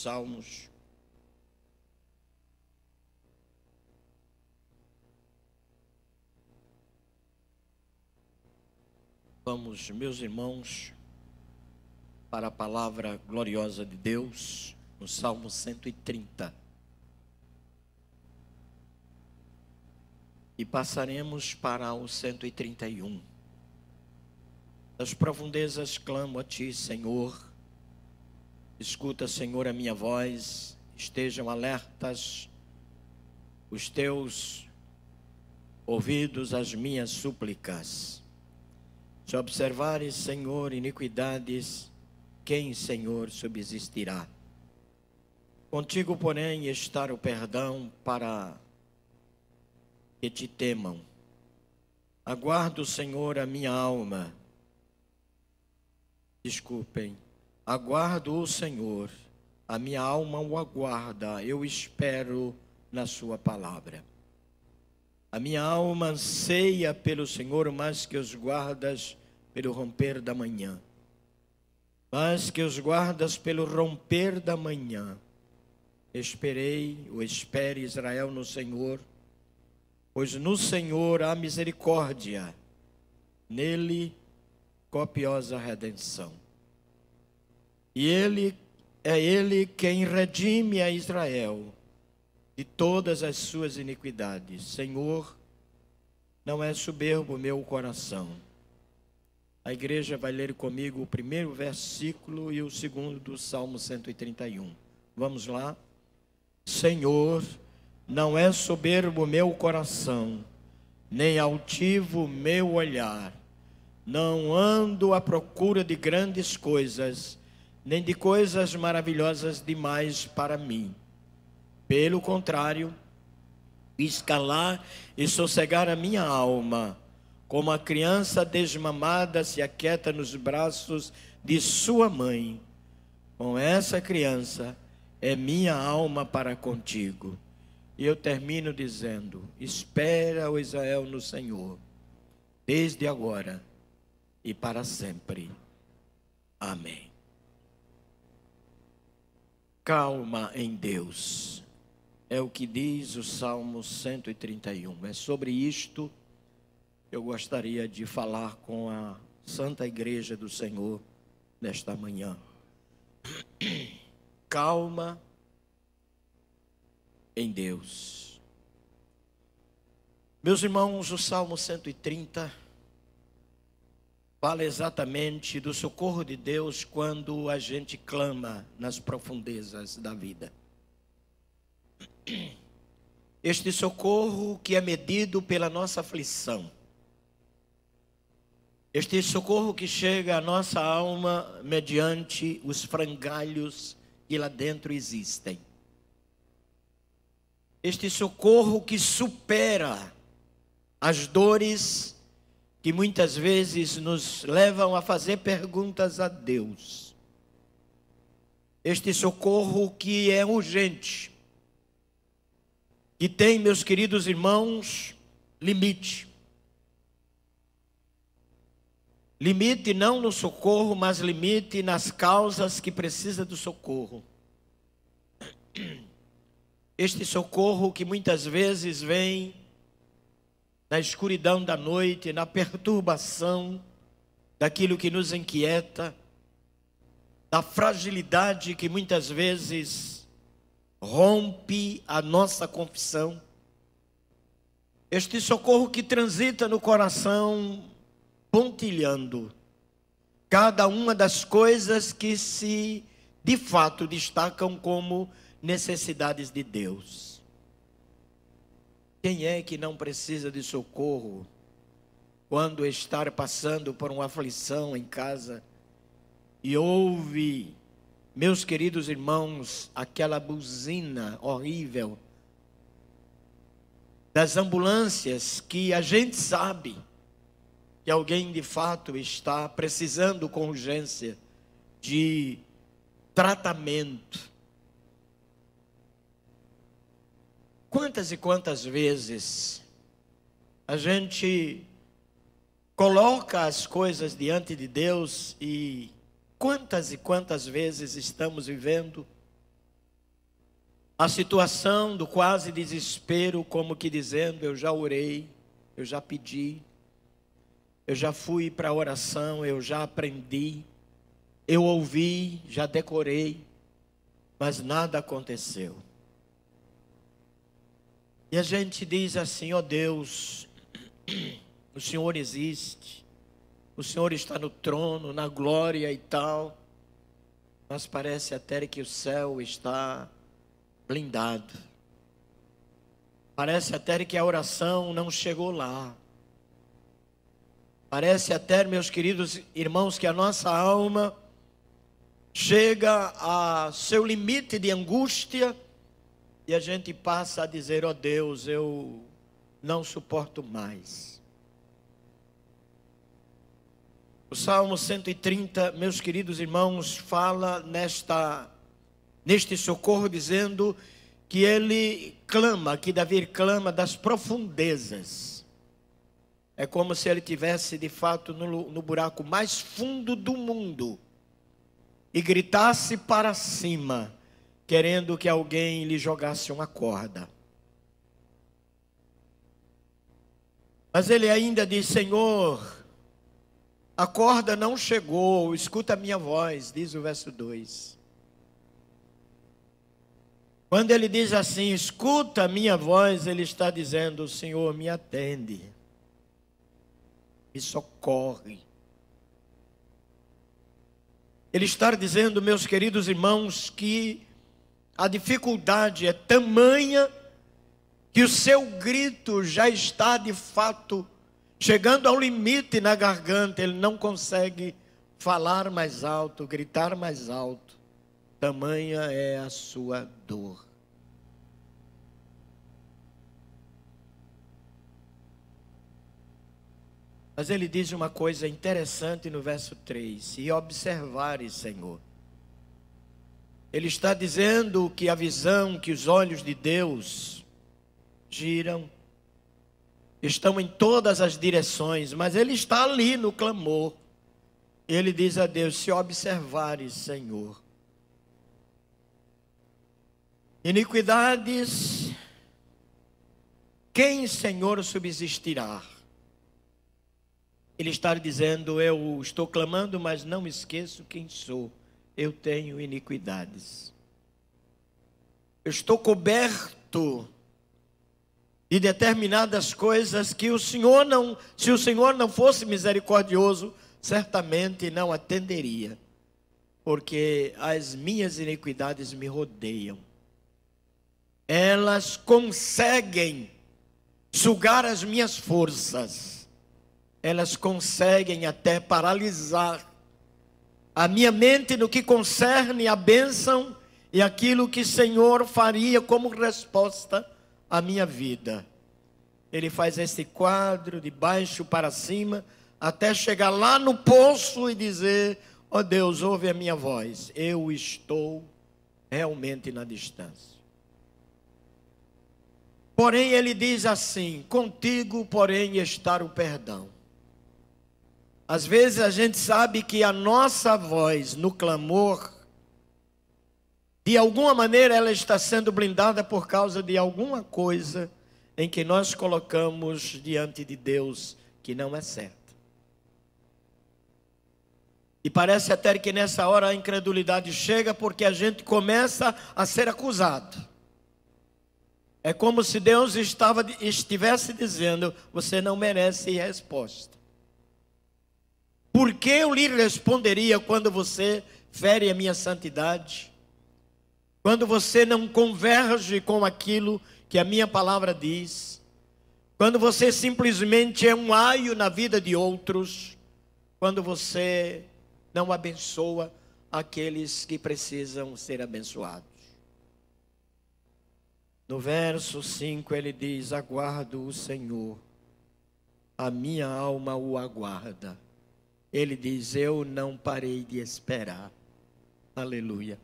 Salmos. Vamos, meus irmãos, para a palavra gloriosa de Deus, no Salmo 130. E passaremos para o 131. Das profundezas clamo a Ti, Senhor. Escuta, Senhor, a minha voz. Estejam alertas os Teus ouvidos às minhas súplicas. Se observares, Senhor, iniquidades, quem, Senhor, subsistirá? Contigo, porém, está o perdão para que Te temam. Aguardo, Senhor, a minha alma. Desculpem. Aguardo o Senhor. A minha alma o aguarda. Eu espero na Sua palavra. A minha alma anseia pelo Senhor mais que os guardas pelo romper da manhã. Mais que os guardas pelo romper da manhã. Espere Israel no Senhor, pois no Senhor há misericórdia, nele copiosa redenção. E Ele quem redime a Israel de todas as suas iniquidades. Senhor, não é soberbo o meu coração. A igreja vai ler comigo o primeiro versículo e o segundo do Salmo 131. Vamos lá? Senhor, não é soberbo o meu coração, nem altivo o meu olhar. Não ando à procura de grandes coisas, nem de coisas maravilhosas demais para mim. Pelo contrário, escalar e sossegar a minha alma, como a criança desmamada se aquieta nos braços de sua mãe. Com essa criança é minha alma para contigo. E eu termino dizendo: espera, ó Israel, no Senhor, desde agora e para sempre. Amém. Calma em Deus. É o que diz o Salmo 131. É sobre isto que eu gostaria de falar com a Santa Igreja do Senhor nesta manhã. Calma em Deus. Meus irmãos, o Salmo 130 fala exatamente do socorro de Deus quando a gente clama nas profundezas da vida. Este socorro que é medido pela nossa aflição. Este socorro que chega à nossa alma mediante os frangalhos que lá dentro existem. Este socorro que supera as dores que muitas vezes nos levam a fazer perguntas a Deus. Este socorro que é urgente. E tem, meus queridos irmãos, limite. Limite não no socorro, mas limite nas causas que precisa do socorro. Este socorro que muitas vezes vem na escuridão da noite, na perturbação daquilo que nos inquieta, da fragilidade que muitas vezes rompe a nossa confissão. Este socorro que transita no coração, pontilhando cada uma das coisas que se de fato destacam como necessidades de Deus. Quem é que não precisa de socorro quando está passando por uma aflição em casa e ouve, meus queridos irmãos, aquela buzina horrível das ambulâncias, que a gente sabe que alguém de fato está precisando com urgência de tratamento. Quantas e quantas vezes a gente coloca as coisas diante de Deus e quantas vezes estamos vivendo a situação do quase desespero, como que dizendo: eu já orei, eu já pedi, eu já fui para a oração, eu já aprendi, eu ouvi, já decorei, mas nada aconteceu. E a gente diz assim: ó Deus, o Senhor existe, o Senhor está no trono, na glória e tal, mas parece até que o céu está blindado. Parece até que a oração não chegou lá. Parece até, meus queridos irmãos, que a nossa alma chega a seu limite de angústia e a gente passa a dizer: ó Deus, eu não suporto mais. O Salmo 130, meus queridos irmãos, fala neste socorro, dizendo que ele clama, que Davi clama das profundezas. É como se ele tivesse de fato no buraco mais fundo do mundo e gritasse para cima, querendo que alguém lhe jogasse uma corda. Mas ele ainda diz: Senhor, a corda não chegou, escuta a minha voz, diz o verso 2. Quando ele diz assim, escuta a minha voz, ele está dizendo: Senhor, me atende, me socorre. Ele está dizendo, meus queridos irmãos, que a dificuldade é tamanha que o seu grito já está de fato chegando ao limite na garganta. Ele não consegue falar mais alto, gritar mais alto. Tamanha é a sua dor. Mas ele diz uma coisa interessante no verso 3: se observares, Senhor. Ele está dizendo que a visão, que os olhos de Deus giram, estão em todas as direções, mas ele está ali no clamor. Ele diz a Deus: se observares, Senhor. Iniquidades, quem, Senhor, subsistirá? Ele está dizendo: eu estou clamando, mas não esqueço quem sou. Eu tenho iniquidades. Eu estou coberto de determinadas coisas que o Senhor não, se o Senhor não fosse misericordioso, certamente não atenderia. Porque as minhas iniquidades me rodeiam. Elas conseguem sugar as minhas forças. Elas conseguem até paralisar a minha mente no que concerne a bênção e aquilo que o Senhor faria como resposta à minha vida. Ele faz esse quadro de baixo para cima, até chegar lá no poço e dizer: ó Deus, ouve a minha voz, eu estou realmente na distância. Porém ele diz assim: contigo, porém, está o perdão. Às vezes a gente sabe que a nossa voz no clamor, de alguma maneira ela está sendo blindada por causa de alguma coisa em que nós colocamos diante de Deus que não é certa. E parece até que nessa hora a incredulidade chega, porque a gente começa a ser acusado. É como se Deus estivesse dizendo: você não merece resposta. Por que eu lhe responderia quando você fere a minha santidade? Quando você não converge com aquilo que a minha palavra diz? Quando você simplesmente é um aio na vida de outros? Quando você não abençoa aqueles que precisam ser abençoados? No verso 5 ele diz: aguardo o Senhor, a minha alma o aguarda. Ele diz: eu não parei de esperar. Aleluia.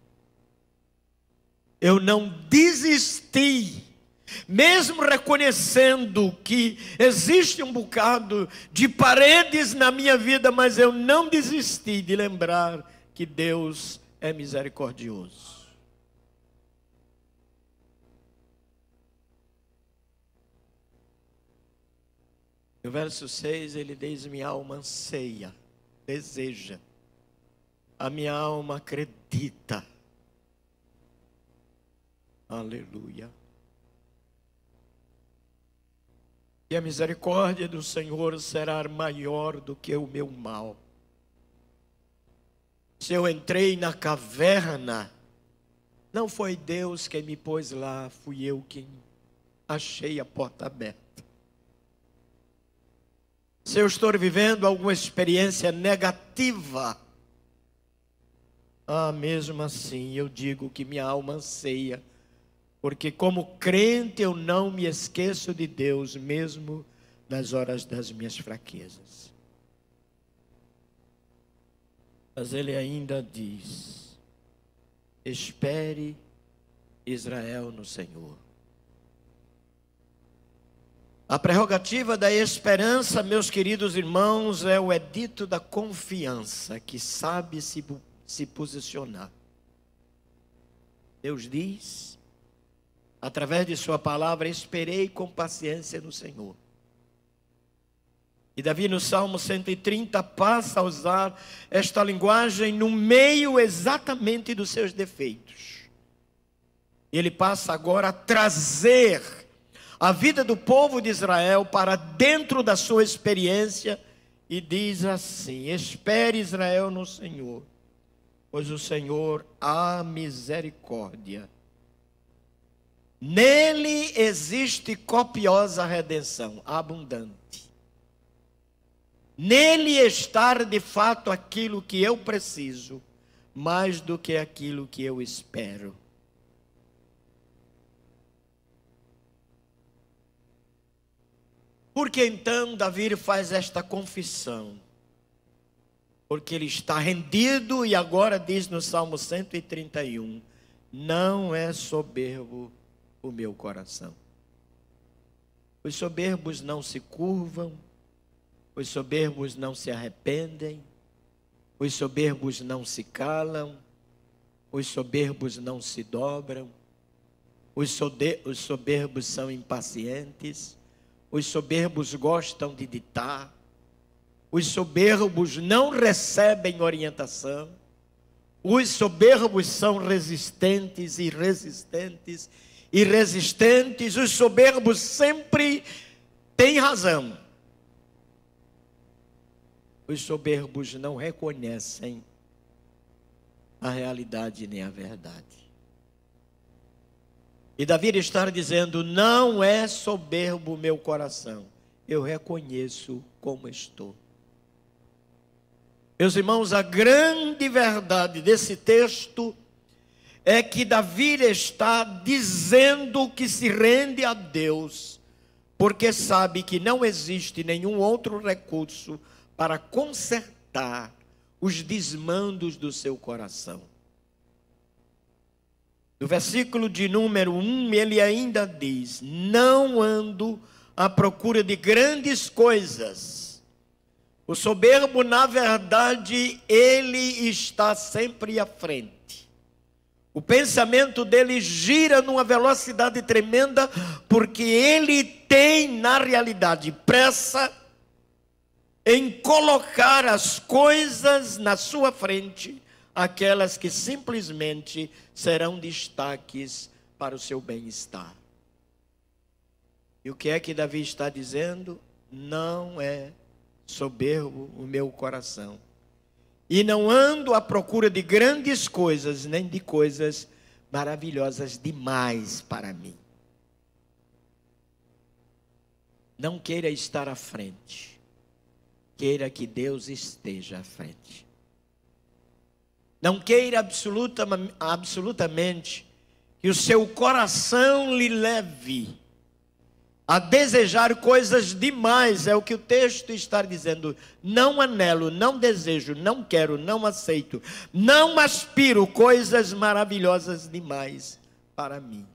Eu não desisti, mesmo reconhecendo que existe um bocado de paredes na minha vida, mas eu não desisti de lembrar que Deus é misericordioso. No verso 6 ele diz: minha alma anseia, deseja, a minha alma acredita. Aleluia. E a misericórdia do Senhor será maior do que o meu mal. Se eu entrei na caverna, não foi Deus quem me pôs lá, fui eu quem achei a porta aberta. Se eu estou vivendo alguma experiência negativa, mesmo assim eu digo que minha alma anseia, porque como crente eu não me esqueço de Deus, mesmo nas horas das minhas fraquezas. Mas ele ainda diz: espere Israel no Senhor. A prerrogativa da esperança, meus queridos irmãos, é o edito da confiança, que sabe se posicionar. Deus diz, através de sua palavra: esperei com paciência no Senhor. E Davi no Salmo 130 passa a usar esta linguagem no meio exatamente dos seus defeitos. Ele passa agora a trazer a vida do povo de Israel para dentro da sua experiência e diz assim: espere Israel no Senhor, pois o Senhor há misericórdia. Nele existe copiosa redenção, abundante. Nele está de fato aquilo que eu preciso, mais do que aquilo que eu espero. Por que então Davi faz esta confissão? Porque ele está rendido e agora diz no Salmo 131, não é soberbo o meu coração. Os soberbos não se curvam, os soberbos não se arrependem, os soberbos não se calam, os soberbos não se dobram, os soberbos são impacientes, os soberbos gostam de ditar, os soberbos não recebem orientação, os soberbos são resistentes e resistentes e resistentes, os soberbos sempre têm razão. Os soberbos não reconhecem a realidade nem a verdade. E Davi está dizendo, não é soberbo o meu coração, eu reconheço como estou. Meus irmãos, a grande verdade desse texto é que Davi está dizendo que se rende a Deus, porque sabe que não existe nenhum outro recurso para consertar os desmandos do seu coração. No versículo de número 1, ele ainda diz, não ando à procura de grandes coisas. O soberbo, na verdade, ele está sempre à frente. O pensamento dele gira numa velocidade tremenda, porque ele tem, na realidade, pressa em colocar as coisas na sua frente, aquelas que simplesmente serão destaques para o seu bem-estar. E o que é que Davi está dizendo? Não é soberbo o meu coração. E não ando à procura de grandes coisas, nem de coisas maravilhosas demais para mim. Não queira estar à frente. Queira que Deus esteja à frente. Não queira absolutamente que o seu coração lhe leve a desejar coisas demais. É o que o texto está dizendo. Não anelo, não desejo, não quero, não aceito, não aspiro coisas maravilhosas demais para mim.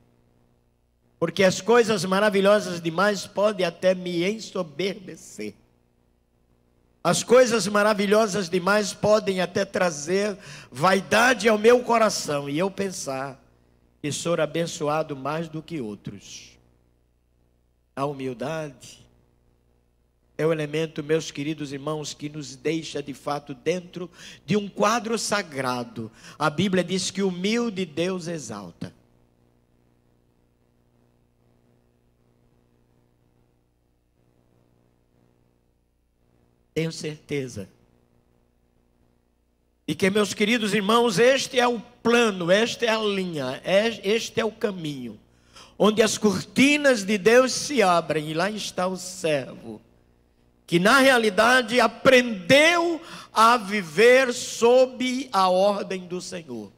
Porque as coisas maravilhosas demais podem até me ensoberbecer. As coisas maravilhosas demais podem até trazer vaidade ao meu coração e eu pensar que sou abençoado mais do que outros. A humildade é o elemento, meus queridos irmãos, que nos deixa de fato dentro de um quadro sagrado. A Bíblia diz que o humilde Deus exalta. Tenho certeza. E que, meus queridos irmãos, este é o plano, esta é a linha, este é o caminho, onde as cortinas de Deus se abrem e lá está o servo, que na realidade aprendeu a viver sob a ordem do Senhor.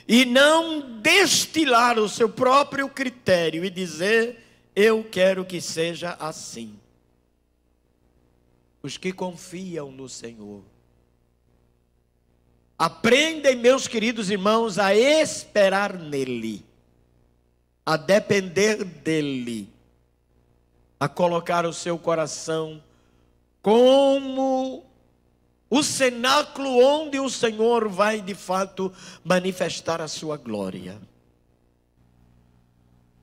E não destilar o seu próprio critério e dizer, eu quero que seja assim. Os que confiam no Senhor aprendem, meus queridos irmãos, a esperar nele, a depender dele, a colocar o seu coração como o cenáculo onde o Senhor vai de fato manifestar a sua glória.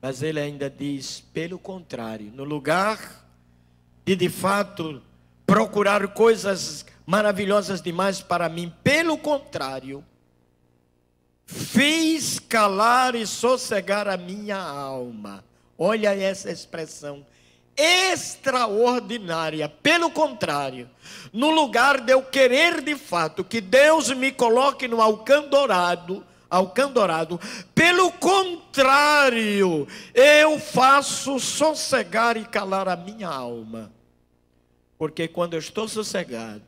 Mas ele ainda diz, pelo contrário, no lugar de fato procurar coisas maravilhosas demais para mim, pelo contrário, fiz calar e sossegar a minha alma. Olha essa expressão extraordinária. Pelo contrário, no lugar de eu querer de fato que Deus me coloque no alcandourado, pelo contrário, eu faço sossegar e calar a minha alma. Porque quando eu estou sossegado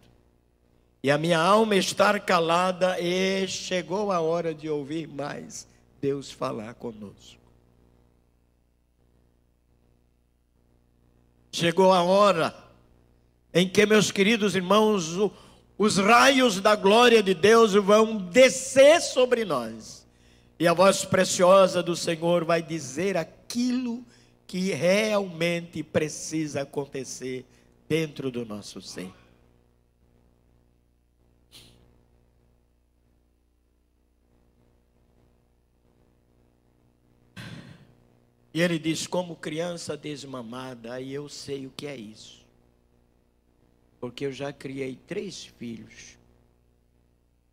e a minha alma está calada, e chegou a hora de ouvir mais Deus falar conosco. Chegou a hora em que, meus queridos irmãos, os raios da glória de Deus vão descer sobre nós. E a voz preciosa do Senhor vai dizer aquilo que realmente precisa acontecer dentro do nosso ser. E ele diz, como criança desmamada, aí eu sei o que é isso. Porque eu já criei 3 filhos.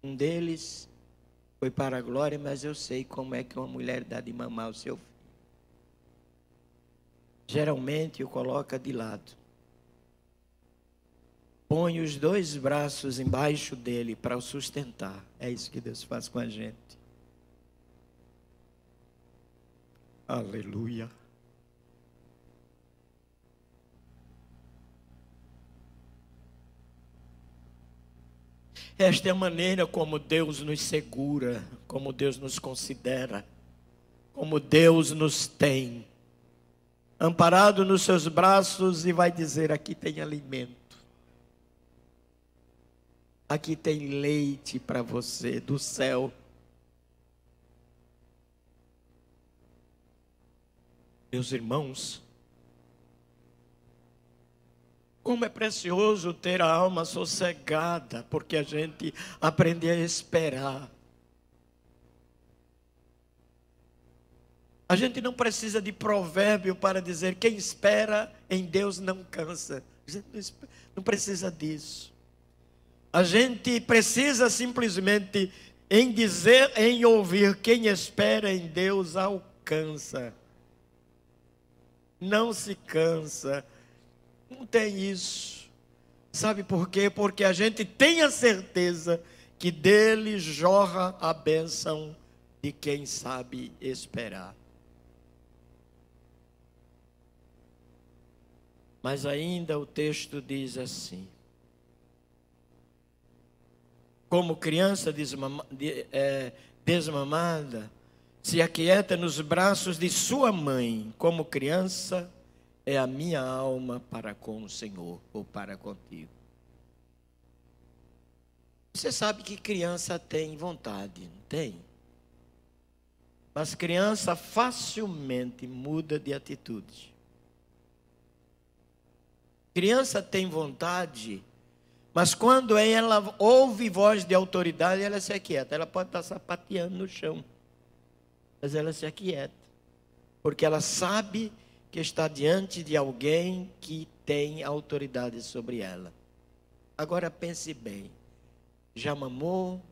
Um deles foi para a glória, mas eu sei como é que uma mulher dá de mamar o seu filho. Geralmente o coloca de lado. Põe os 2 braços embaixo dele para o sustentar. É isso que Deus faz com a gente. Aleluia. Esta é a maneira como Deus nos segura, como Deus nos considera, como Deus nos tem. Amparado nos seus braços e vai dizer, aqui tem alimento. Aqui tem leite para você do céu. Meus irmãos, como é precioso ter a alma sossegada, porque a gente aprende a esperar. A gente não precisa de provérbio para dizer, quem espera em Deus não cansa. A gente não precisa disso. A gente precisa simplesmente em dizer, em ouvir, quem espera em Deus alcança. Não se cansa. Não tem isso. Sabe por quê? Porque a gente tem a certeza que dele jorra a bênção de quem sabe esperar. Mas ainda o texto diz assim: como criança desmamada, se aquieta nos braços de sua mãe, como criança é a minha alma para com o Senhor, ou para contigo. Você sabe que criança tem vontade, não tem? Mas criança facilmente muda de atitude. Criança tem vontade, mas quando ela ouve voz de autoridade, ela se aquieta. Ela pode estar sapateando no chão, mas ela se aquieta, porque ela sabe que está diante de alguém que tem autoridade sobre ela. Agora pense bem, já mamou,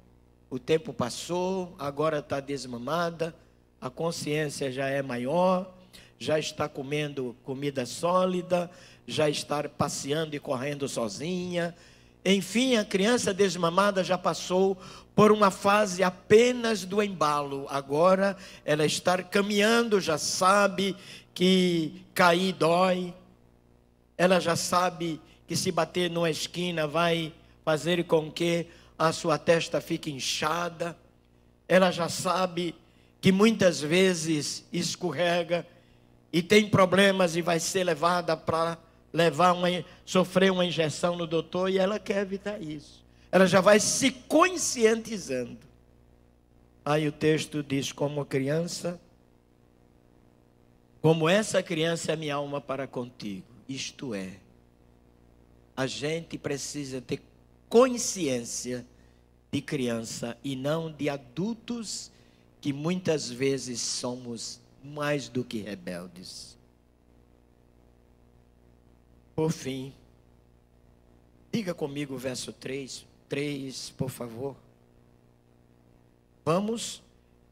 o tempo passou, agora está desmamada, a consciência já é maior, já está comendo comida sólida, já está passeando e correndo sozinha. Enfim, a criança desmamada já passou por uma fase apenas do embalo. Agora ela está caminhando, já sabe que cair dói. Ela já sabe que se bater numa esquina vai fazer com que a sua testa fique inchada. Ela já sabe que muitas vezes escorrega e tem problemas e vai ser levada para sofrer uma injeção no doutor, e ela quer evitar isso. Ela já vai se conscientizando. Aí o texto diz: como criança, como essa criança é minha alma para contigo. Isto é, a gente precisa ter consciência de criança e não de adultos, que muitas vezes somos mais do que rebeldes. Por fim, diga comigo o verso 3, por favor. Vamos.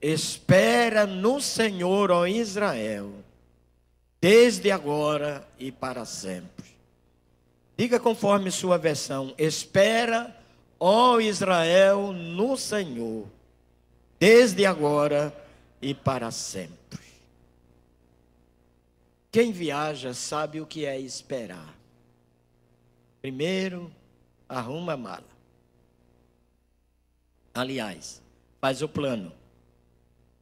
Espera no Senhor, ó Israel, desde agora e para sempre. Diga conforme sua versão: espera, ó Israel, no Senhor, desde agora e para sempre. Quem viaja sabe o que é esperar. Primeiro, arruma a mala. Aliás, faz o plano.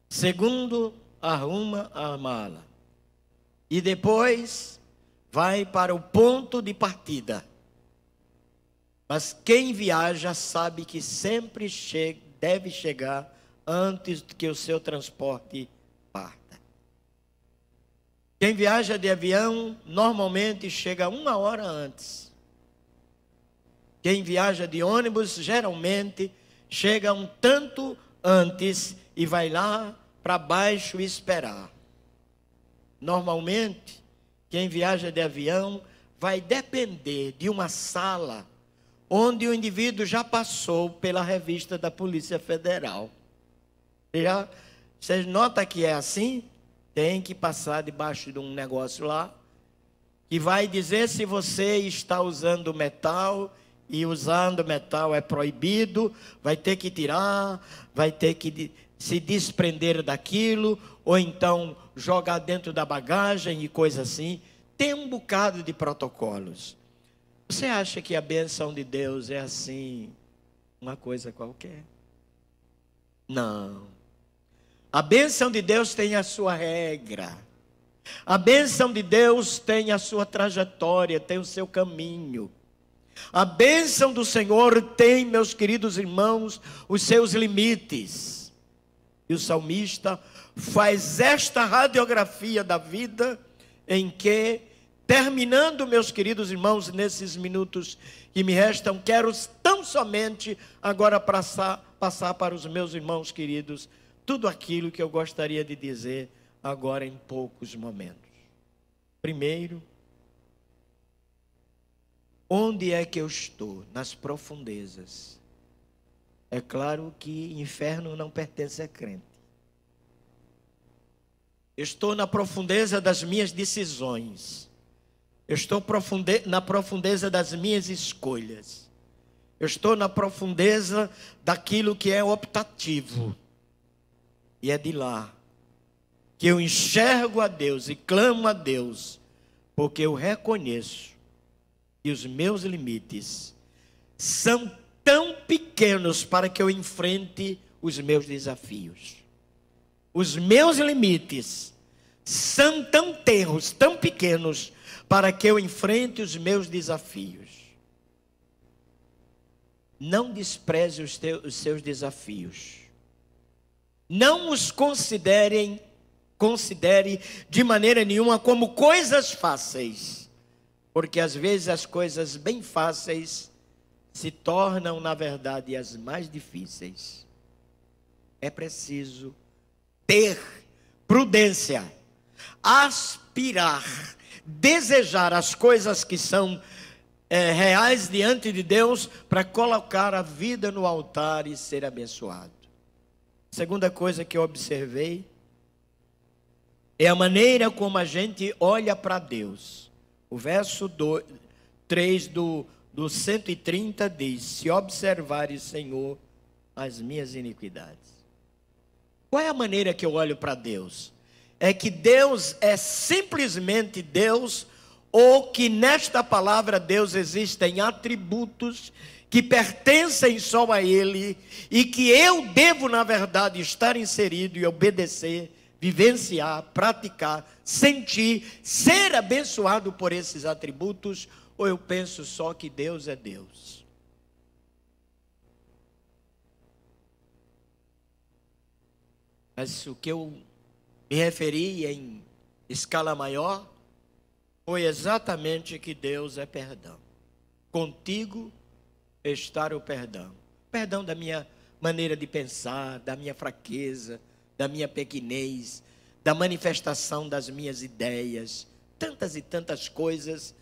Segundo, arruma a mala. E depois, vai para o ponto de partida. Mas quem viaja sabe que sempre deve chegar antes que o seu transporte parta. Quem viaja de avião normalmente chega 1 hora antes. Quem viaja de ônibus geralmente chega um tanto antes e vai lá para baixo esperar. Normalmente, quem viaja de avião vai depender de uma sala onde o indivíduo já passou pela revista da Polícia Federal. Vocês notam que é assim? Tem que passar debaixo de um negócio lá, que vai dizer se você está usando metal, e usando metal é proibido, vai ter que tirar, vai ter que se desprender daquilo, ou então jogar dentro da bagagem e coisa assim. Tem um bocado de protocolos. Você acha que a bênção de Deus é assim, uma coisa qualquer? Não. A bênção de Deus tem a sua regra. A bênção de Deus tem a sua trajetória, tem o seu caminho. A bênção do Senhor tem, meus queridos irmãos, os seus limites. E o salmista faz esta radiografia da vida, em que, terminando, meus queridos irmãos, nesses minutos que me restam, quero tão somente agora passar para os meus irmãos queridos tudo aquilo que eu gostaria de dizer agora em poucos momentos. Primeiro, onde é que eu estou? Nas profundezas. É claro que inferno não pertence a crente. Eu estou na profundeza das minhas decisões. Eu estou na profundeza das minhas escolhas. Eu estou na profundeza daquilo que é optativo. E é de lá que eu enxergo a Deus e clamo a Deus, porque eu reconheço que os meus limites são tão pequenos para que eu enfrente os meus desafios. Os meus limites são tão tenros, tão pequenos, para que eu enfrente os meus desafios. Não despreze os seus desafios. Não os considere de maneira nenhuma como coisas fáceis, porque às vezes as coisas bem fáceis se tornam, na verdade, as mais difíceis. É preciso ter prudência, aspirar, desejar as coisas que são reais diante de Deus, para colocar a vida no altar e ser abençoado. Segunda coisa que eu observei é a maneira como a gente olha para Deus. O verso 3 do 130 diz: se observares, Senhor, as minhas iniquidades. Qual é a maneira que eu olho para Deus? É que Deus é simplesmente Deus, ou que nesta palavra Deus existem atributos que pertencem só a Ele, e que eu devo, na verdade, estar inserido e obedecer, vivenciar, praticar, sentir, ser abençoado por esses atributos, ou eu penso só que Deus é Deus? Mas o que eu me referi em escala maior foi exatamente que Deus é perdão. Contigo está o perdão. Perdão da minha maneira de pensar, da minha fraqueza, da minha pequenez, da manifestação das minhas ideias. Tantas e tantas coisas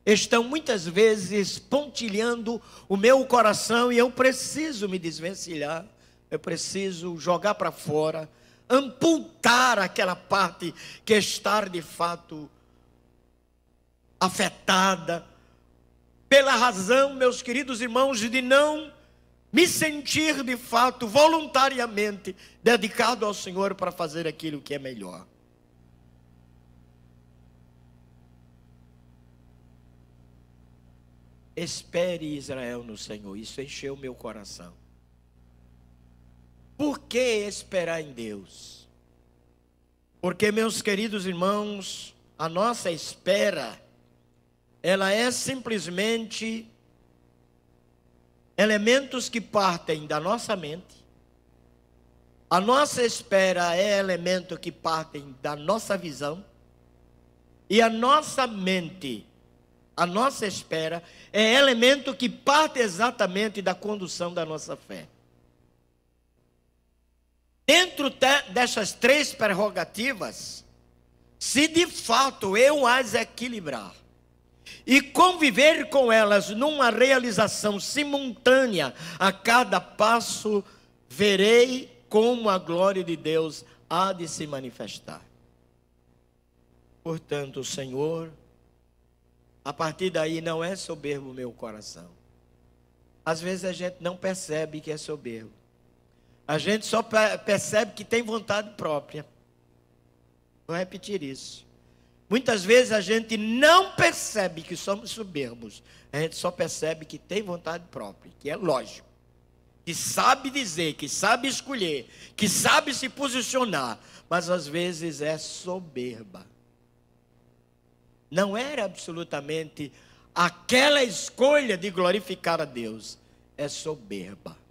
estão muitas vezes pontilhando o meu coração, e eu preciso me desvencilhar, eu preciso jogar para fora, amputar aquela parte que está de fato afetada, pela razão, meus queridos irmãos, de não me sentir de fato, voluntariamente, dedicado ao Senhor para fazer aquilo que é melhor. Espere, Israel, no Senhor. Isso encheu meu coração. Por que esperar em Deus? Porque, meus queridos irmãos, a nossa espera, ela é simplesmente elementos que partem da nossa mente. A nossa espera é elemento que partem da nossa visão. E a nossa mente, a nossa espera, é elemento que parte exatamente da condução da nossa fé. Dentro dessas três prerrogativas, se de fato eu as equilibrar e conviver com elas numa realização simultânea a cada passo, verei como a glória de Deus há de se manifestar. Portanto, Senhor, a partir daí não é soberbo o meu coração. Às vezes a gente não percebe que é soberbo. A gente só percebe que tem vontade própria. Vou repetir isso. Muitas vezes a gente não percebe que somos soberbos. A gente só percebe que tem vontade própria, que é lógico. Que sabe dizer, que sabe escolher, que sabe se posicionar. Mas às vezes é soberba. Não era absolutamente aquela escolha de glorificar a Deus. É soberba.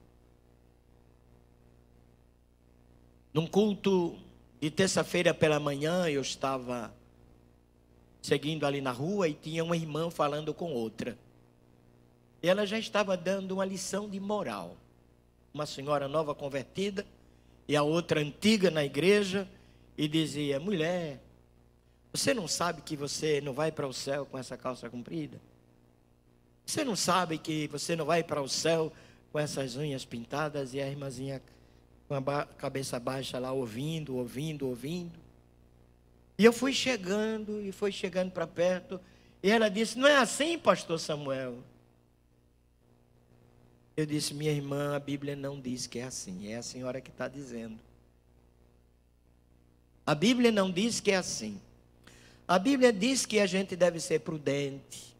Num culto de terça-feira pela manhã, eu estava seguindo ali na rua e tinha uma irmã falando com outra. E ela já estava dando uma lição de moral. Uma senhora nova convertida e a outra antiga na igreja, e dizia: mulher, você não sabe que você não vai para o céu com essa calça comprida? Você não sabe que você não vai para o céu com essas unhas pintadas? E a irmãzinha com a cabeça baixa lá, ouvindo. E eu fui chegando para perto, e ela disse: não é assim, pastor Samuel? Eu disse: minha irmã, a Bíblia não diz que é assim, é a senhora que está dizendo. A Bíblia não diz que é assim. A Bíblia diz que a gente deve ser prudente.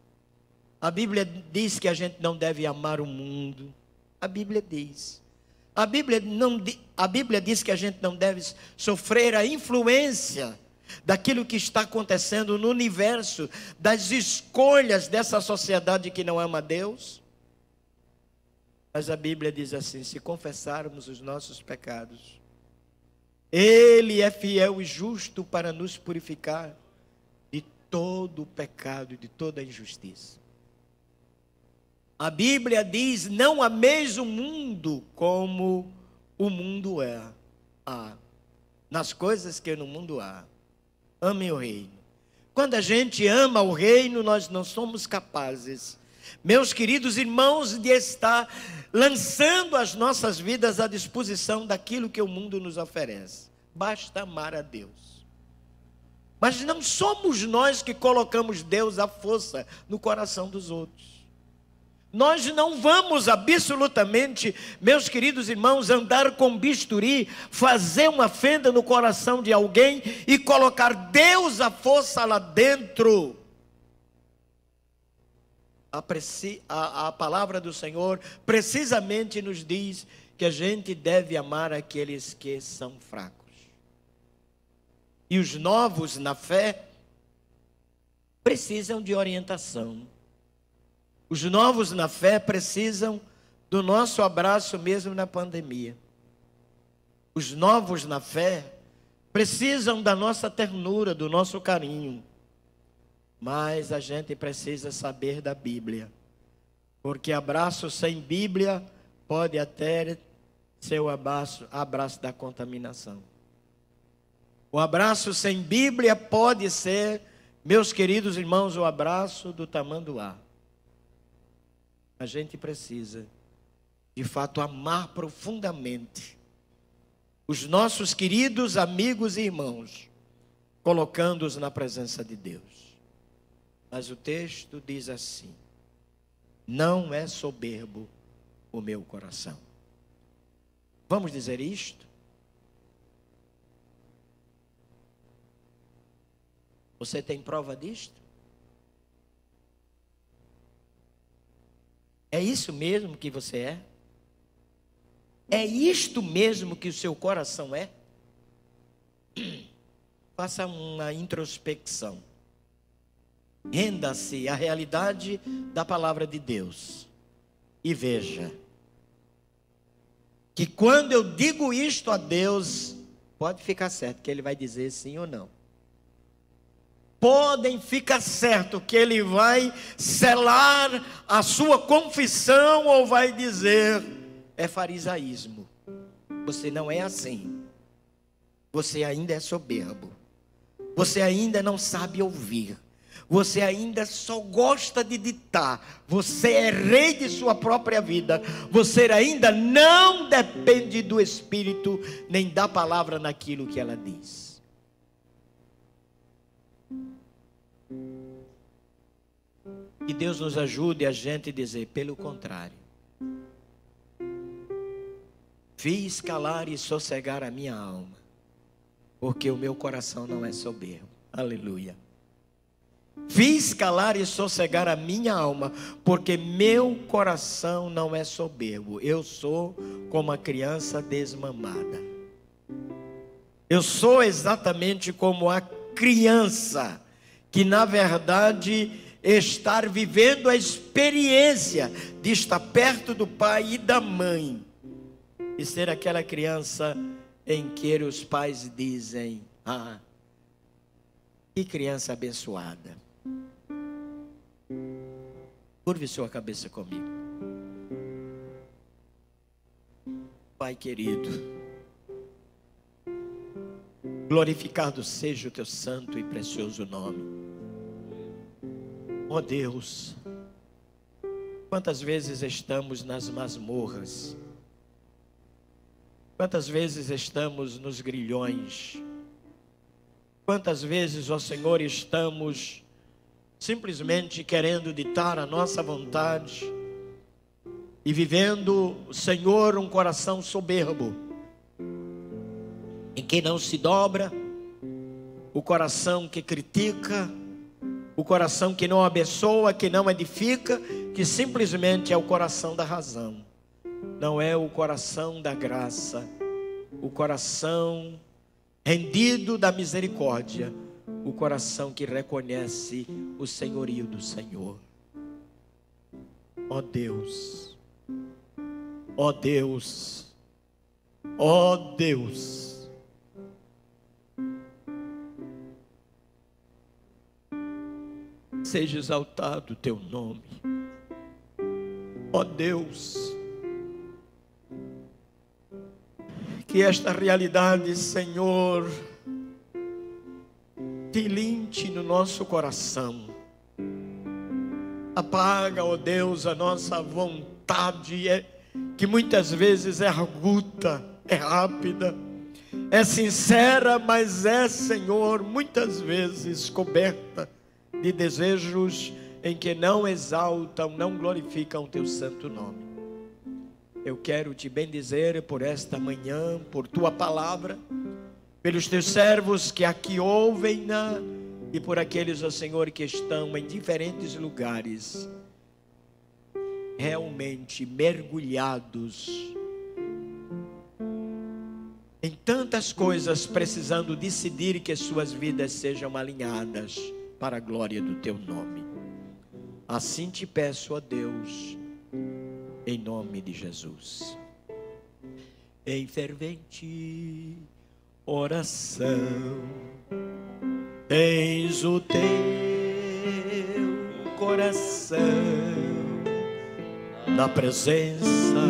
A Bíblia diz que a gente não deve amar o mundo. A Bíblia diz. A Bíblia diz que a gente não deve sofrer a influência daquilo que está acontecendo no universo, das escolhas dessa sociedade que não ama Deus. Mas a Bíblia diz assim: se confessarmos os nossos pecados, Ele é fiel e justo para nos purificar de todo o pecado e de toda a injustiça. A Bíblia diz: não ameis o mundo como o mundo nas coisas que no mundo há. Amem o reino. Quando a gente ama o reino, nós não somos capazes, meus queridos irmãos, de estar lançando as nossas vidas à disposição daquilo que o mundo nos oferece. Basta amar a Deus. Mas não somos nós que colocamos Deus à força no coração dos outros. Nós não vamos absolutamente, meus queridos irmãos, andar com bisturi, fazer uma fenda no coração de alguém e colocar Deus à força lá dentro. A palavra do Senhor precisamente nos diz que a gente deve amar aqueles que são fracos. E os novos na fé precisam de orientação. Os novos na fé precisam do nosso abraço mesmo na pandemia. Os novos na fé precisam da nossa ternura, do nosso carinho. Mas a gente precisa saber da Bíblia. Porque abraço sem Bíblia pode até ser o abraço da contaminação. O abraço sem Bíblia pode ser, meus queridos irmãos, o abraço do tamanduá. A gente precisa, de fato, amar profundamente os nossos queridos amigos e irmãos, colocando-os na presença de Deus. Mas o texto diz assim: não é soberbo o meu coração. Vamos dizer isto? Você tem prova disto? É isso mesmo que você é? É isto mesmo que o seu coração é? Faça uma introspecção. Renda-se à realidade da palavra de Deus. E veja que quando eu digo isto a Deus, pode ficar certo que Ele vai dizer sim ou não. Podem ficar certo que Ele vai selar a sua confissão ou vai dizer: é farisaísmo. Você não é assim. Você ainda é soberbo. Você ainda não sabe ouvir. Você ainda só gosta de ditar. Você é rei de sua própria vida. Você ainda não depende do Espírito nem da palavra naquilo que ela diz. Que Deus nos ajude a gente dizer, pelo contrário. Fiz calar e sossegar a minha alma, porque o meu coração não é soberbo. Aleluia. Fiz calar e sossegar a minha alma, porque meu coração não é soberbo. Eu sou como a criança desmamada. Eu sou exatamente como a criança que, na verdade, estar vivendo a experiência de estar perto do pai e da mãe. E ser aquela criança em que os pais dizem: ah, que criança abençoada. Curve sua cabeça comigo. Pai querido, glorificado seja o teu santo e precioso nome. Ó Deus, quantas vezes estamos nas masmorras, quantas vezes estamos nos grilhões, quantas vezes, ó Senhor, estamos simplesmente querendo ditar a nossa vontade e vivendo, Senhor, um coração soberbo, em que não se dobra, o coração que critica, o coração que não abençoa, que não edifica, que simplesmente é o coração da razão. Não é o coração da graça, o coração rendido da misericórdia, o coração que reconhece o senhorio do Senhor. Ó Deus, ó Deus, ó Deus, seja exaltado o teu nome. Ó Deus, que esta realidade, Senhor, tilinte no nosso coração. Apaga, ó Deus, a nossa vontade, que muitas vezes é arguta, é rápida, é sincera, mas é, Senhor, muitas vezes coberta de desejos em que não exaltam, não glorificam o teu santo nome. Eu quero te bendizer por esta manhã, por tua palavra, pelos teus servos que aqui ouvem-na, e por aqueles, ó Senhor, que estão em diferentes lugares, realmente mergulhados em tantas coisas, precisando decidir que suas vidas sejam alinhadas para a glória do teu nome. Assim te peço, ó Deus, em nome de Jesus. Em fervente oração, tens o teu coração na presença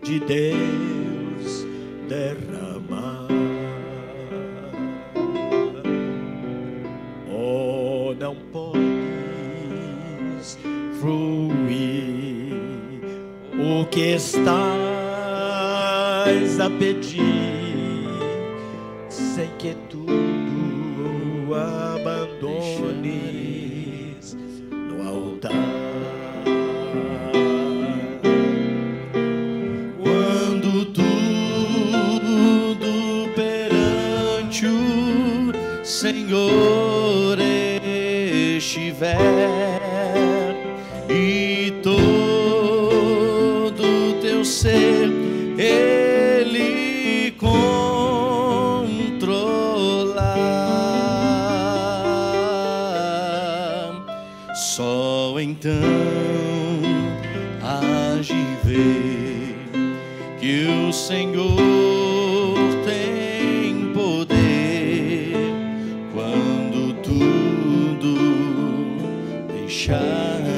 de Deus derramar. Oh, não podes fruir o que estás a pedir, sem que tudo abandones no altar. Quando tudo perante o Senhor estiver e todo teu ser Ele controlar, só então hás de ver que o Senhor tem poder quando tudo deixares